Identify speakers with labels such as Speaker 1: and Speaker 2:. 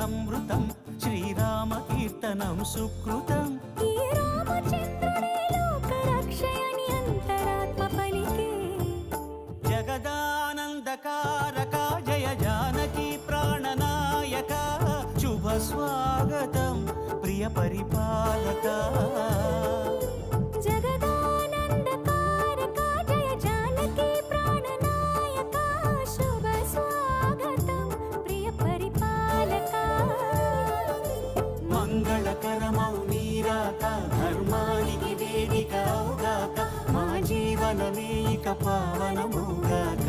Speaker 1: సంవృతం శ్రీరామ కీర్తనం సుకృతం.
Speaker 2: ఈ రామచంద్రుడే లోకరక్షయని అంతరాత్మ పలికే.
Speaker 1: జగదానందకారక జయ జానకి ప్రాణనాయక శుభ స్వాగతం ప్రియ పరిపాలక.
Speaker 2: జగదానందకారక జయ జానకి ప్రాణనాయక శుభ స్వాగతం ప్రియ పరిపాలక.
Speaker 1: మంగళకరమౌ నీరాక ధర్మానికి వేదిక అవుగాక మా జీవనమే ఇక పావనముగాక.